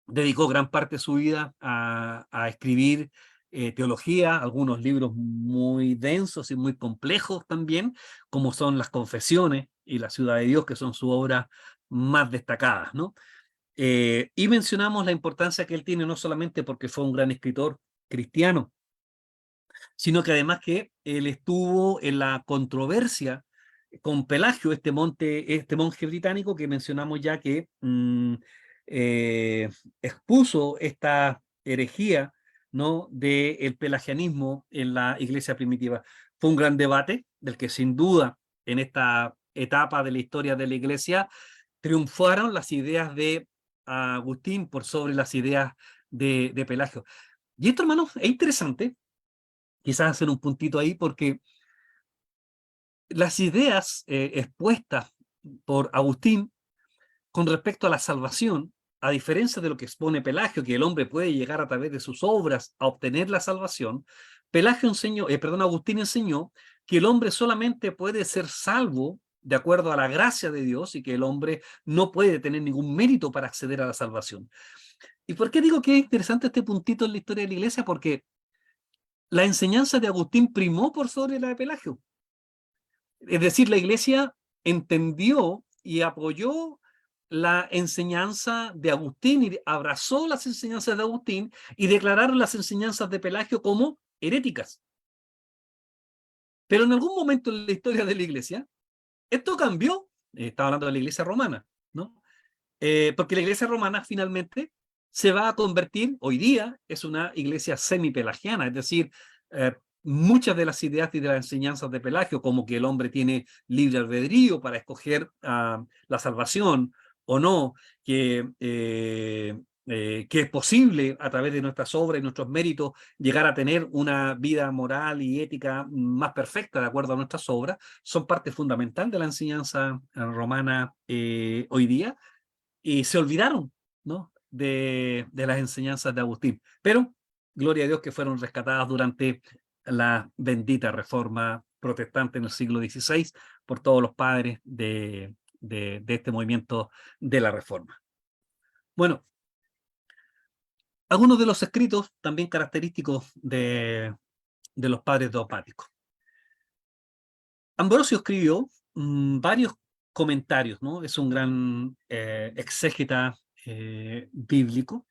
dedicó gran parte de su vida a escribir teología, algunos libros muy densos y muy complejos también, como son las Confesiones y la Ciudad de Dios, que son sus obras más destacadas, ¿no? Y mencionamos la importancia que él tiene no solamente porque fue un gran escritor cristiano, sino que además que él estuvo en la controversia con Pelagio, este monje británico que mencionamos ya que expuso esta herejía, ¿no?, del pelagianismo en la iglesia primitiva. Fue un gran debate del que sin duda en esta etapa de la historia de la iglesia triunfaron las ideas de Agustín por sobre las ideas de Pelagio. Y esto, hermanos, es interesante, quizás hacer un puntito ahí, porque las ideas expuestas por Agustín con respecto a la salvación, a diferencia de lo que expone Pelagio, que el hombre puede llegar a través de sus obras a obtener la salvación, Agustín enseñó que el hombre solamente puede ser salvo de acuerdo a la gracia de Dios y que el hombre no puede tener ningún mérito para acceder a la salvación. ¿Y por qué digo que es interesante este puntito en la historia de la iglesia? Porque la enseñanza de Agustín primó por sobre la de Pelagio. Es decir, la iglesia entendió y apoyó la enseñanza de Agustín y abrazó las enseñanzas de Agustín y declararon las enseñanzas de Pelagio como heréticas. Pero en algún momento en la historia de la iglesia, esto cambió. Estaba hablando de la iglesia romana, ¿no? Porque la iglesia romana finalmente se va a convertir, hoy día, es una iglesia semipelagiana, es decir, muchas de las ideas y de las enseñanzas de Pelagio, como que el hombre tiene libre albedrío para escoger la salvación o no, que es posible a través de nuestras obras y nuestros méritos llegar a tener una vida moral y ética más perfecta de acuerdo a nuestras obras, son parte fundamental de la enseñanza romana hoy día, y se olvidaron, ¿no?, de las enseñanzas de Agustín. Pero, gloria a Dios que fueron rescatadas durante la bendita reforma protestante en el siglo XVI por todos los padres de este movimiento de la reforma. Bueno, algunos de los escritos también característicos de los padres dogmáticos. Ambrosio escribió varios comentarios, ¿no? Es un gran exégeta bíblico.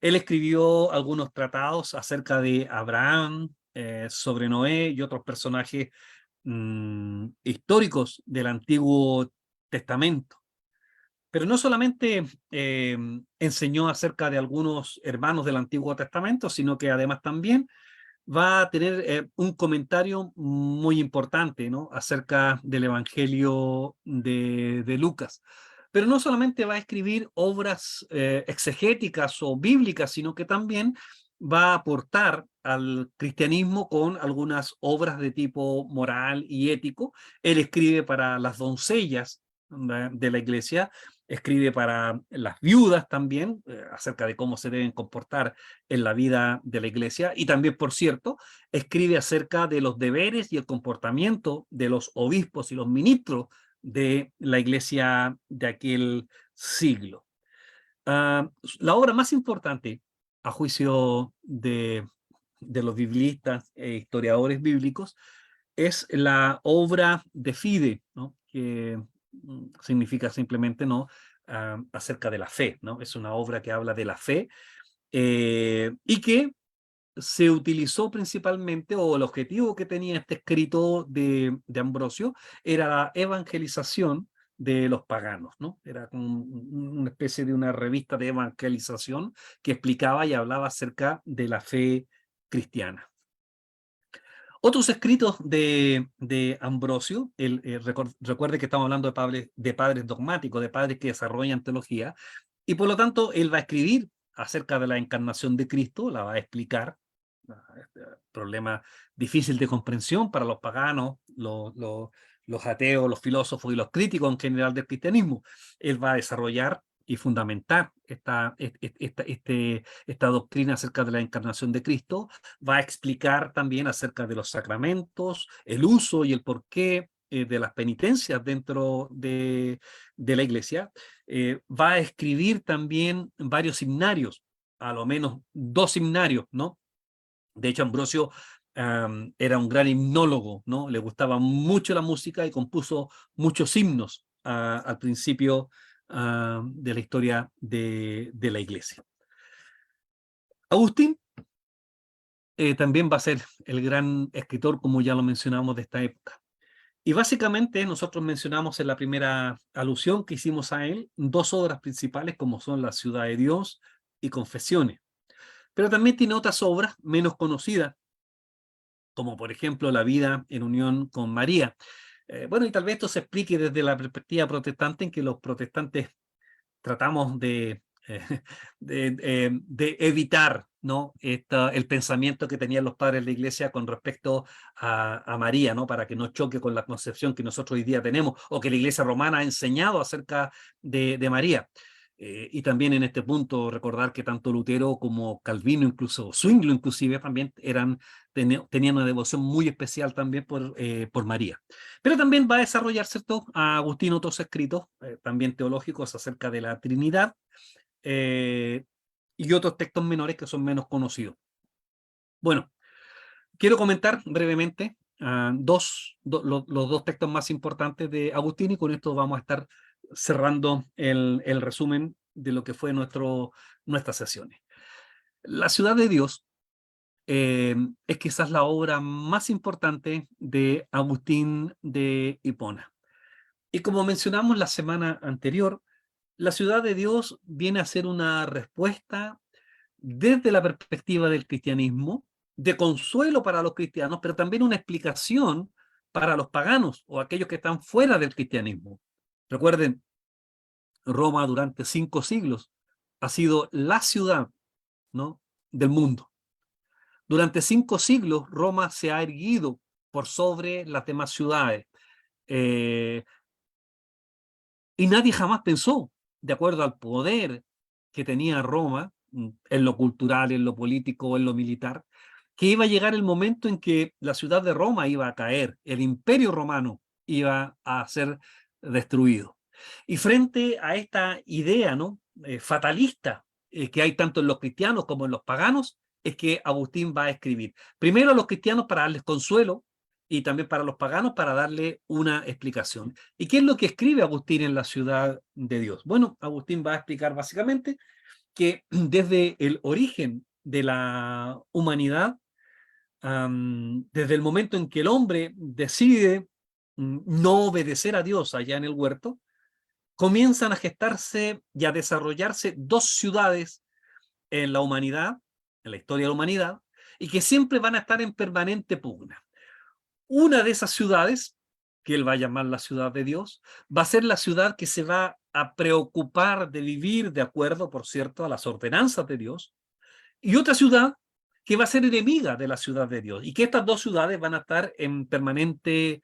Él escribió algunos tratados acerca de Abraham, sobre Noé y otros personajes históricos del Antiguo Testamento. Pero no solamente enseñó acerca de algunos hermanos del Antiguo Testamento, sino que además también va a tener un comentario muy importante, ¿no?, acerca del Evangelio de Lucas. Pero no solamente va a escribir obras exegéticas o bíblicas, sino que también va a aportar al cristianismo con algunas obras de tipo moral y ético. Él escribe para las doncellas de la iglesia, escribe para las viudas también, acerca de cómo se deben comportar en la vida de la iglesia, y también, por cierto, escribe acerca de los deberes y el comportamiento de los obispos y los ministros de la iglesia de aquel siglo. La obra más importante, a juicio de los biblistas e historiadores bíblicos, es la obra de Fide, ¿no? Que significa simplemente, ¿no? Acerca de la fe, ¿no? Es una obra que habla de la fe y que se utilizó principalmente, o el objetivo que tenía este escrito de Ambrosio, era la evangelización de los paganos, ¿no? Era como una especie de una revista de evangelización que explicaba y hablaba acerca de la fe cristiana. Otros escritos de Ambrosio, recuerde que estamos hablando de padres dogmáticos, de padres que desarrollan teología, y por lo tanto él va a escribir acerca de la encarnación de Cristo, la va a explicar, problema difícil de comprensión para los paganos, los ateos, los filósofos y los críticos en general del cristianismo. Él va a desarrollar y fundamentar esta doctrina acerca de la encarnación de Cristo, va a explicar también acerca de los sacramentos, el uso y el porqué de las penitencias dentro de la iglesia, va a escribir también varios himnarios, a lo menos 2 himnarios, ¿no? De hecho, Ambrosio era un gran himnólogo, ¿no? Le gustaba mucho la música y compuso muchos himnos al principio de la historia de la iglesia. Agustín también va a ser el gran escritor, como ya lo mencionamos, de esta época. Y básicamente nosotros mencionamos en la primera alusión que hicimos a él 2 obras principales, como son La ciudad de Dios y Confesiones. Pero también tiene otras obras menos conocidas, como por ejemplo La vida en unión con María. Bueno, y tal vez esto se explique desde la perspectiva protestante, en que los protestantes tratamos de evitar, ¿no? El pensamiento que tenían los padres de la iglesia con respecto a María, ¿no? Para que no choque con la concepción que nosotros hoy día tenemos, o que la iglesia romana ha enseñado acerca de María. Y también en este punto recordar que tanto Lutero como Calvino, incluso Zwinglio inclusive, también tenían una devoción muy especial también por María. Pero también va a desarrollar, ¿cierto?, a Agustín otros escritos, también teológicos, acerca de la Trinidad, y otros textos menores que son menos conocidos. Bueno, quiero comentar brevemente los 2 textos más importantes de Agustín, y con esto vamos a estar cerrando el resumen de lo que fue nuestras sesiones. La ciudad de Dios es quizás la obra más importante de Agustín de Hipona. Y como mencionamos la semana anterior, la ciudad de Dios viene a ser una respuesta desde la perspectiva del cristianismo, de consuelo para los cristianos, pero también una explicación para los paganos o aquellos que están fuera del cristianismo. Recuerden, Roma durante 5 siglos ha sido la ciudad, ¿no?, del mundo. Durante 5 siglos Roma se ha erguido por sobre las demás ciudades. Y nadie jamás pensó, de acuerdo al poder que tenía Roma, en lo cultural, en lo político, en lo militar, que iba a llegar el momento en que la ciudad de Roma iba a caer, el imperio romano iba a ser destruido. Y frente a esta idea, ¿no?, fatalista, que hay tanto en los cristianos como en los paganos, es que Agustín va a escribir. Primero a los cristianos para darles consuelo, y también para los paganos para darle una explicación. ¿Y qué es lo que escribe Agustín en la ciudad de Dios? Bueno, Agustín va a explicar básicamente que desde el origen de la humanidad, desde el momento en que el hombre decide no obedecer a Dios allá en el huerto, comienzan a gestarse y a desarrollarse 2 ciudades en la humanidad, en la historia de la humanidad, y que siempre van a estar en permanente pugna. Una de esas ciudades que él va a llamar la ciudad de Dios. Va a ser la ciudad que se va a preocupar de vivir de acuerdo, por cierto, a las ordenanzas de Dios. Y otra ciudad que va a ser enemiga de la ciudad de Dios. Y que estas dos ciudades van a estar en permanente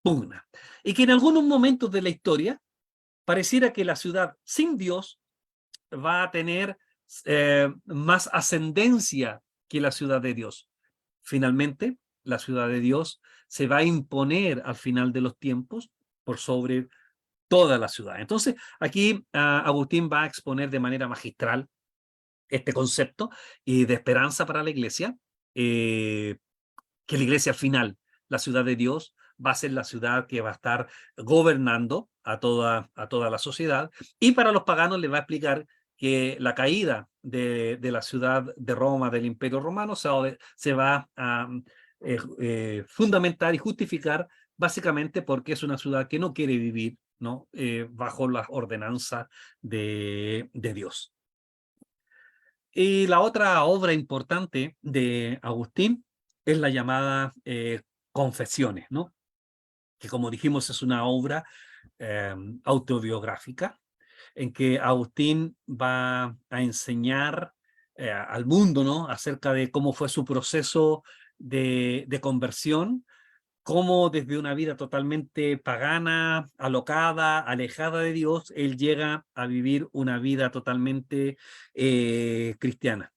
pugna. Y que en algunos momentos de la historia pareciera que la ciudad sin Dios va a tener más ascendencia que la ciudad de Dios. Finalmente, la ciudad de Dios se va a imponer al final de los tiempos por sobre toda la ciudad. Entonces, aquí Agustín va a exponer de manera magistral este concepto y de esperanza para la iglesia, que la iglesia al final, la ciudad de Dios, va a ser la ciudad que va a estar gobernando a toda la sociedad, y para los paganos les va a explicar que la caída de la ciudad de Roma, del Imperio Romano, se va a fundamentar y justificar básicamente porque es una ciudad que no quiere vivir, ¿no? Bajo las ordenanzas de Dios. Y la otra obra importante de Agustín es la llamada Confesiones, ¿no? Que, como dijimos, es una obra autobiográfica en que Agustín va a enseñar al mundo, ¿no? Acerca de cómo fue su proceso de conversión, cómo desde una vida totalmente pagana, alocada, alejada de Dios, él llega a vivir una vida totalmente cristiana.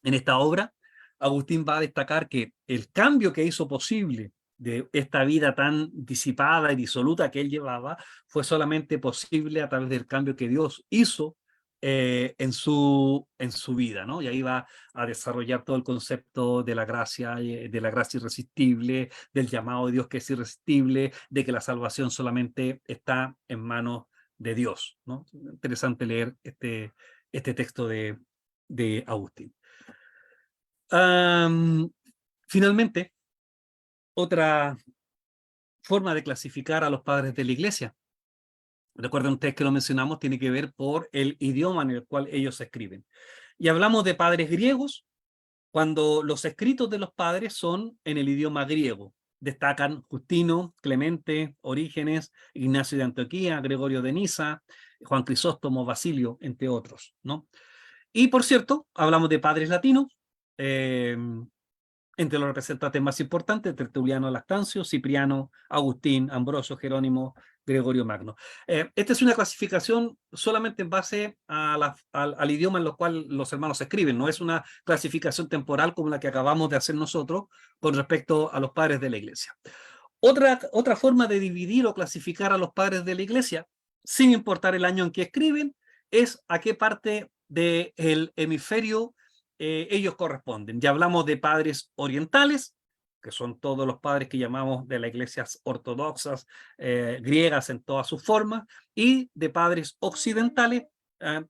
En esta obra, Agustín va a destacar que el cambio que hizo posible de esta vida tan disipada y disoluta que él llevaba fue solamente posible a través del cambio que Dios hizo en su vida, ¿no? Y ahí va a desarrollar todo el concepto de la gracia irresistible, del llamado de Dios que es irresistible, de que la salvación solamente está en manos de Dios, ¿no? Interesante leer este texto de Agustín. Finalmente, otra forma de clasificar a los padres de la iglesia, recuerden ustedes que lo mencionamos, tiene que ver por el idioma en el cual ellos escriben. Y hablamos de padres griegos cuando los escritos de los padres son en el idioma griego. Destacan Justino, Clemente, Orígenes, Ignacio de Antioquía, Gregorio de Niza, Juan Crisóstomo, Basilio, entre otros, ¿no? Y por cierto, hablamos de padres latinos, entre los representantes más importantes, Tertuliano, Lactancio, Cipriano, Agustín, Ambrosio, Jerónimo, Gregorio Magno. Esta es una clasificación solamente en base al idioma en el cual los hermanos escriben, no es una clasificación temporal como la que acabamos de hacer nosotros con respecto a los padres de la iglesia. Otra forma de dividir o clasificar a los padres de la iglesia, sin importar el año en que escriben, es a qué parte del hemisferio ellos corresponden. Ya hablamos de padres orientales, que son todos los padres que llamamos de las iglesias ortodoxas, griegas en todas sus formas, y de padres occidentales,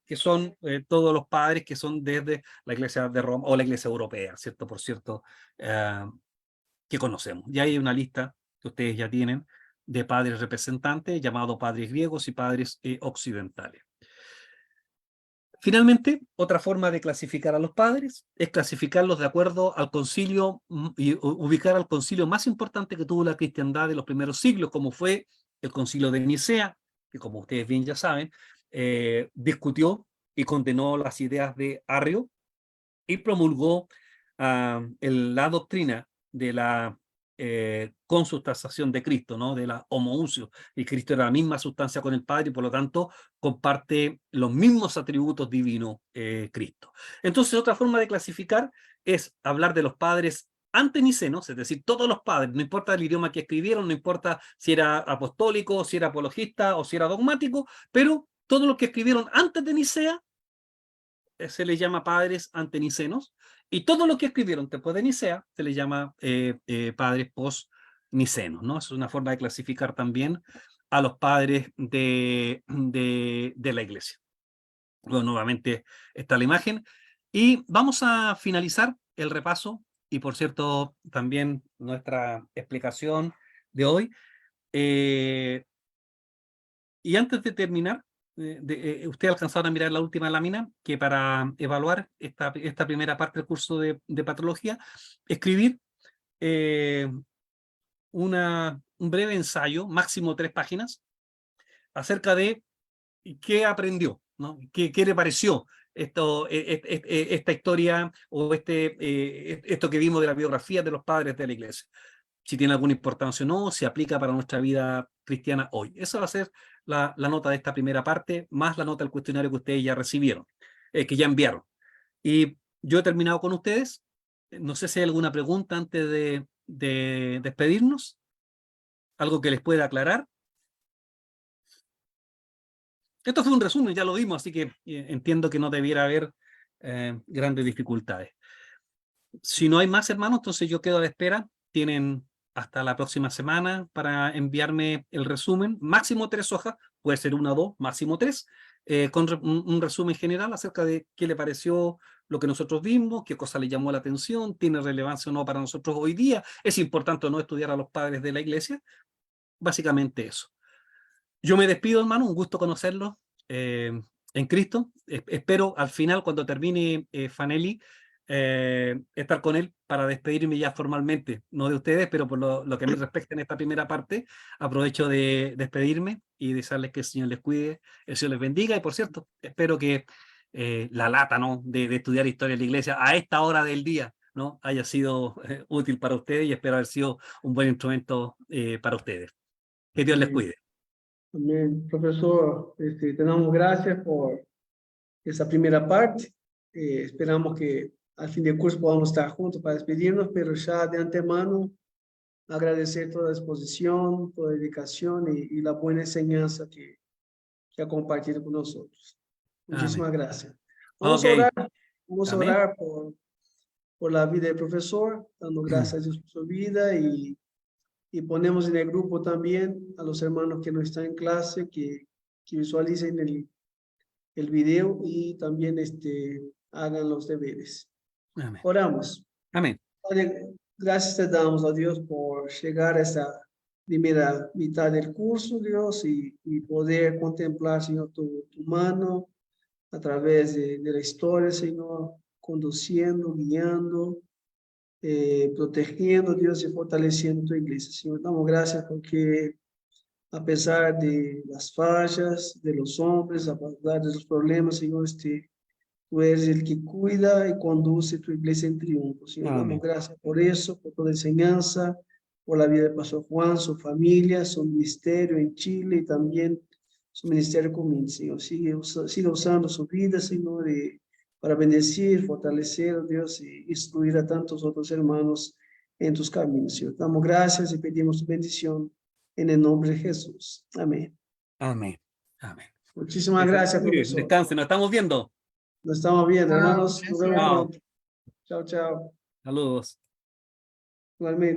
que son todos los padres que son desde la iglesia de Roma o la iglesia europea, ¿cierto? Por cierto, que conocemos. Ya hay una lista que ustedes ya tienen de padres representantes, llamados padres griegos y padres occidentales. Finalmente, otra forma de clasificar a los padres es clasificarlos de acuerdo al concilio y ubicar al concilio más importante que tuvo la cristiandad de los primeros siglos, como fue el concilio de Nicea, que, como ustedes bien ya saben, discutió y condenó las ideas de Arrio y promulgó la doctrina de la consubstanciación de Cristo, ¿no? De la homoousion, y Cristo era la misma sustancia con el Padre y por lo tanto comparte los mismos atributos divinos Cristo. Entonces, otra forma de clasificar es hablar de los padres antenicenos, es decir, todos los padres, no importa el idioma que escribieron, no importa si era apostólico, si era apologista o si era dogmático, pero todos los que escribieron antes de Nicea se les llama padres antenicenos, y todo lo que escribieron después de Nicea se les llama padres post-nicenos, ¿no? Es una forma de clasificar también a los padres de la iglesia. Bueno, nuevamente está la imagen, y vamos a finalizar el repaso, y por cierto, también nuestra explicación de hoy. Y antes de terminar, usted alcanzaron a mirar la última lámina, que para evaluar esta primera parte del curso de patología, escribir un breve ensayo, máximo 3 páginas, acerca de qué aprendió, ¿no? ¿Qué le pareció esta historia o esto que vimos de la biografía de los padres de la iglesia? Si tiene alguna importancia o no, si aplica para nuestra vida cristiana hoy. Esa va a ser la nota de esta primera parte, más la nota del cuestionario que ustedes ya recibieron, que ya enviaron. Y yo he terminado con ustedes. No sé si hay alguna pregunta antes de despedirnos. ¿Algo que les pueda aclarar? Esto fue un resumen, ya lo vimos, así que entiendo que no debiera haber grandes dificultades. Si no hay más, hermanos, entonces yo quedo a la espera. Tienen hasta la próxima semana para enviarme el resumen. Máximo 3 hojas, puede ser 1 o 2, máximo 3, con un resumen general acerca de qué le pareció lo que nosotros vimos, qué cosa le llamó la atención, tiene relevancia o no para nosotros hoy día, es importante o no estudiar a los padres de la iglesia. Básicamente eso. Yo me despido, hermano, un gusto conocerlos en Cristo. Espero al final, cuando termine Fanelli, estar con él para despedirme ya formalmente, no de ustedes, pero por lo que me respecta en esta primera parte, aprovecho de despedirme y desearles que el Señor les cuide, el Señor les bendiga, y por cierto, espero que la lata, ¿no?, de estudiar historia de la iglesia a esta hora del día, ¿no?, haya sido útil para ustedes, y espero haber sido un buen instrumento para ustedes. Que Dios les cuide. Amén. Profesor, te damos gracias por esa primera parte. Esperamos que al fin del curso podamos estar juntos para despedirnos, pero ya de antemano agradecer toda la exposición, toda la dedicación y la buena enseñanza que ha compartido con nosotros. Muchísimas gracias. Vamos a orar, vamos a orar por la vida del profesor, dando gracias a Dios por su vida, y ponemos en el grupo también a los hermanos que no están en clase, que visualicen el video y también hagan los deberes. Amén. Oramos. Amén. Padre, gracias te damos a Dios por llegar a esta primera mitad del curso, Dios, y poder contemplar, Señor, tu mano a través de la historia, Señor, conduciendo, guiando, protegiendo, Dios, y fortaleciendo tu iglesia. Señor, damos gracias porque a pesar de las fallas de los hombres, a pesar de los problemas, Señor, tú eres el que cuida y conduce tu iglesia en triunfo. Señor, damos gracias por eso, por toda enseñanza, por la vida del pastor Juan, su familia, su ministerio en Chile y también su ministerio común. Señor, sigue usando su vida, Señor, para bendecir, fortalecer, Dios, y instruir a tantos otros hermanos en tus caminos. Señor, damos gracias y pedimos tu bendición en el nombre de Jesús. Amén. Amén. Amén. Muchísimas gracias, profesor. Descansen, nos estamos viendo. Nos estamos viendo, hermanos. Nos vemos Chao. pronto. Chao, chao. Saludos. Igualmente.